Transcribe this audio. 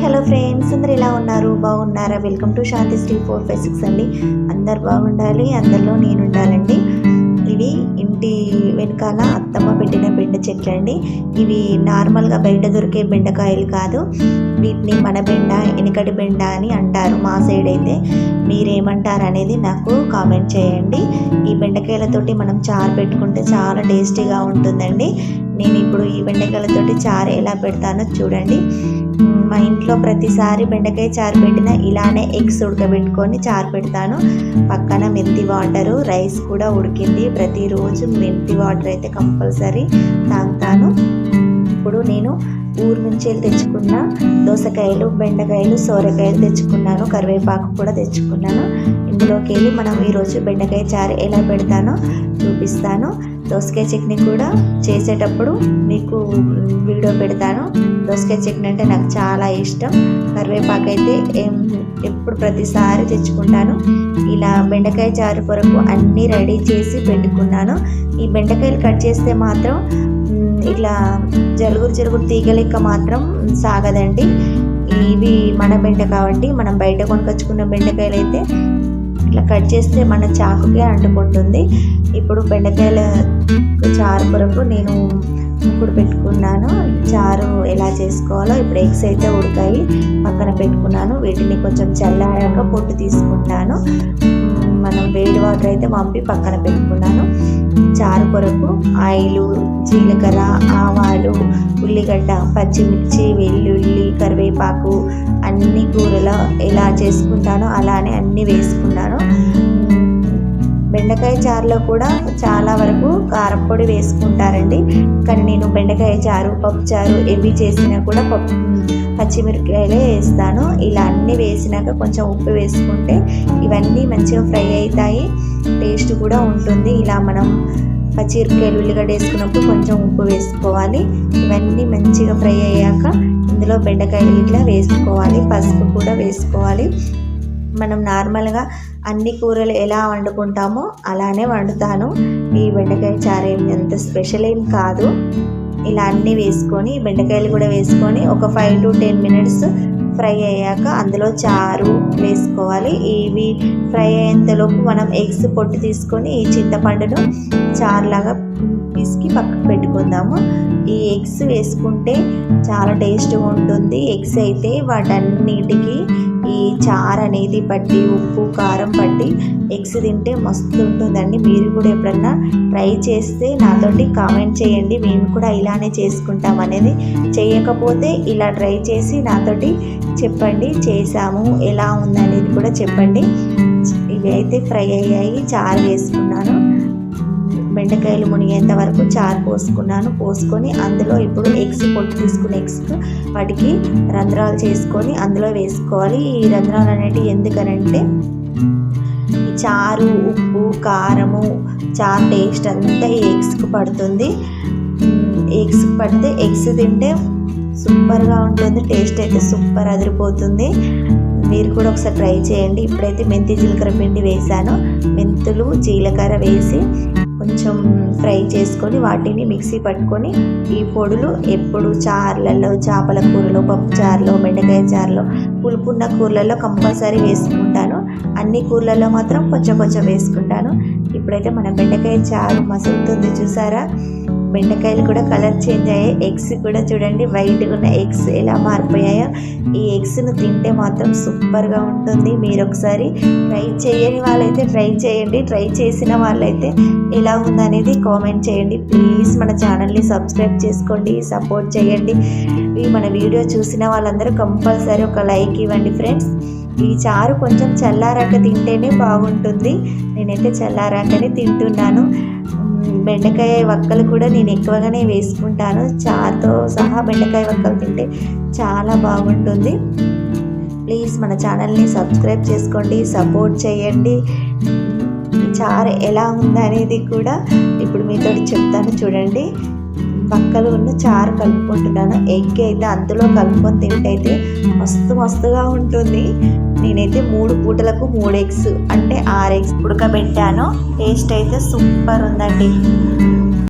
Hello friends, అందరు ఎలా ఉన్నారు? బాగున్నారా? వెల్కమ్ టు శాంతి శ్రీ 456 అండి. అందరు బాగుండాలి, అందరిలో నేను ఉండాలండి. ఇవి ఇంటి వెనకాల అత్తమ్మ పెట్టిన బెండ చెట్లు అండి. ఇవి నార్మల్గా బయట దొరికే బెండకాయలు కాదు. వీటిని మన బెండ, వెనకటి బెండ అని అంటారు మా సైడ్ అయితే. మీరేమంటారు అనేది నాకు కామెంట్ చేయండి. ఈ బెండకాయలతోటి మనం చారు పెట్టుకుంటే చాలా టేస్టీగా ఉంటుందండి. నేను ఇప్పుడు ఈ బెండకాయలతోటి చారు ఎలా పెడతానో చూడండి. మా ఇంట్లో ప్రతిసారి బెండకాయ చారు పెట్టినా ఇలానే ఎగ్స్ ఉడకబెట్టుకొని చారు పెడతాను. పక్కన మెంతి వాటరు, రైస్ కూడా ఉడికింది. ప్రతిరోజు మెంతి వాటర్ అయితే కంపల్సరీ తాగుతాను. ఇప్పుడు నేను ఊరు నుంచి తెచ్చుకున్న దోసకాయలు, బెండకాయలు, సోరకాయలు తెచ్చుకున్నాను. కరివేపాకు కూడా తెచ్చుకున్నాను. ఇందులోకి వెళ్ళి మనం ఈరోజు బెండకాయ చారు ఎలా పెడతానో చూపిస్తాను. దోసకాయ చట్నీ కూడా చేసేటప్పుడు మీకు వీడియో పెడతాను. దోసకాయ చట్నీ అంటే నాకు చాలా ఇష్టం. కరివేపాకు అయితే ఎప్పుడు ప్రతిసారి తెచ్చుకుంటాను. ఇలా బెండకాయ చారు కొరకు అన్నీ రెడీ చేసి పెట్టుకున్నాను. ఈ బెండకాయలు కట్ చేస్తే మాత్రం ఇట్లా జరుగురు తీగ లెక్క మాత్రం సాగదండి. ఇవి మన బెండ కాబట్టి మనం బయట కొనుకొచ్చుకున్న బెండకాయలు అయితే ఇట్లా కట్ చేస్తే మన చాకుకే అంటుకుంటుంది. ఇప్పుడు బెండకాయల చారు కొరకు నేను ఇప్పుడు పెట్టుకున్నాను. చారు ఎలా చేసుకోవాలో ఇప్పుడు ఎగ్స్ అయితే ఉడకాయి పక్కన పెట్టుకున్నాను. వీటిని కొంచెం చల్లారాక పొట్టు తీసుకుంటాను. మనం వేడి వాటర్ అయితే పంపి పక్కన పెట్టుకున్నాను. చారు కొరకు ఆయిలు, జీలకర్ర, ఆవాలు, ఉల్లిగడ్డ, పచ్చిమిర్చి, వెల్లుల్లి, కరివేపాకు అన్ని కూరలో ఎలా చేసుకుంటానో అలానే అన్నీ వేసుకున్నాను. బెండకాయ చారులో కూడా చాలా వరకు కారపొడి వేసుకుంటారండి. కానీ నేను బెండకాయ చారు, పప్పు చారు ఏవి చేసినా కూడా పచ్చిమిరపకాయలే వేస్తాను. ఇలా అన్నీ వేసినాక కొంచెం ఉప్పు వేసుకుంటే ఇవన్నీ మంచిగా ఫ్రై అవుతాయి, టేస్ట్ కూడా ఉంటుంది. ఇలా మనం పచ్చిమిరపకాయలు, ఉల్లిగడ్డ వేసుకున్నప్పుడు కొంచెం ఉప్పు వేసుకోవాలి. ఇవన్నీ మంచిగా ఫ్రై అయ్యాక ఇందులో బెండకాయలు ఇట్లా వేసుకోవాలి. పసుపు కూడా వేసుకోవాలి. మనం నార్మల్గా అన్ని కూరలు ఎలా వండుకుంటామో అలానే వండుతాను. ఈ బెండకాయ చారు ఎంత స్పెషల్ ఏం కాదు. ఇలా అన్నీ వేసుకొని బెండకాయలు కూడా వేసుకొని ఒక 5 to 10 minutes ఫ్రై అయ్యాక అందులో చారు వేసుకోవాలి. ఇవి ఫ్రై అయ్యేంతలోపు మనం ఎగ్స్ పొట్టు తీసుకొని ఈ చింతపండును చారులాగా పిసికి పక్కకు పెట్టుకుందాము. ఈ ఎగ్స్ వేసుకుంటే చాలా టేస్ట్గా ఉంటుంది. ఎగ్స్ అయితే వాటన్నిటికీ ఈ చారు అనేది పట్టి, ఉప్పు కారం పట్టి ఎగ్స్ తింటే మస్తు ఉంటుందండి. మీరు కూడా ఎప్పుడన్నా ట్రై చేస్తే నాతోటి కామెంట్ చేయండి. మేము కూడా ఇలానే చేసుకుంటాం అనేది. చేయకపోతే ఇలా ట్రై చేసి నాతోటి చెప్పండి, చేసాము ఎలా ఉందనేది కూడా చెప్పండి. ఇవి అయితే ఫ్రై అయ్యాయి. చారు వేసుకున్నాను. బెండకాయలు మునిగేంత వరకు చారు పోసుకొని అందులో ఇప్పుడు ఎగ్స్ పొట్టు తీసుకుని ఎగ్స్ వాటికి రంధ్రాలు చేసుకొని అందులో వేసుకోవాలి. ఈ రంధ్రాలు అనేటివి ఎందుకనంటే ఈ చారు, ఉప్పు, కారము, చారు టేస్ట్ అంతా ఈ ఎగ్స్కి పడుతుంది. ఎగ్స్కి పడితే ఎగ్స్ తింటే సూపర్గా ఉంటుంది. టేస్ట్ అయితే సూపర్ అదిరిపోతుంది. మీరు కూడా ఒకసారి ట్రై చేయండి. ఇప్పుడైతే మెంతి జీలకర్ర పిండి వేసాను. మెంతులు, జీలకర్ర వేసి కొంచెం ఫ్రై చేసుకొని వాటిని మిక్సీ పట్టుకొని ఈ పొడులు ఎప్పుడు చారులలో, చేపల కూరలో, పప్పు చారులో, బెండకాయ చారులో, పులుపున్న కూరలలో కంపల్సరీ వేసుకుంటాను. అన్ని కూరలలో మాత్రం కొంచెం కొంచెం వేసుకుంటాను. ఇప్పుడైతే మన బెండకాయ చారు మసులుతుంది చూసారా. బెండకాయలు కూడా కలర్ చేంజ్ అయ్యాయి. ఎగ్స్ కూడా చూడండి వైట్గా ఉన్న ఎగ్స్ ఎలా మారిపోయాయో. ఈ ఎగ్స్ను తింటే మాత్రం సూపర్గా ఉంటుంది. మీరు ఒకసారి ట్రై చేయని వాళ్ళైతే ట్రై చేయండి. ట్రై చేసిన వాళ్ళైతే ఎలా ఉందనేది కామెంట్ చేయండి. ప్లీజ్ మన ఛానల్ని సబ్స్క్రైబ్ చేసుకోండి, సపోర్ట్ చేయండి. మన వీడియో చూసిన వాళ్ళందరూ కంపల్సరీ ఒక లైక్ ఇవ్వండి ఫ్రెండ్స్. ఈ చారు కొంచెం చల్లారాక తింటేనే బాగుంటుంది. నేనైతే చల్లారాకనే తింటున్నాను. బెండకాయ వక్కలు కూడా నేను ఎక్కువగానే వేసుకుంటాను. చారుతో సహా బెండకాయ వక్కలు తింటే చాలా బాగుంటుంది. ప్లీజ్ మన ఛానల్ని సబ్స్క్రైబ్ చేసుకోండి, సపోర్ట్ చేయండి. ఈ చారు ఎలా ఉందనేది కూడా ఇప్పుడు మీతో చెప్తాను చూడండి. వక్కలు ఉన్న చారు కలుపుకుంటున్నాను. ఎగ్ అయితే అందులో కలుపుకొని తింటే అయితే మస్తుగా ఉంటుంది. నేనైతే 3 పూటలకు 3 ఎగ్స్ అంటే 6 ఎగ్స్ ఉడకబెట్టాను. టేస్ట్ అయితే సూపర్ ఉందండి.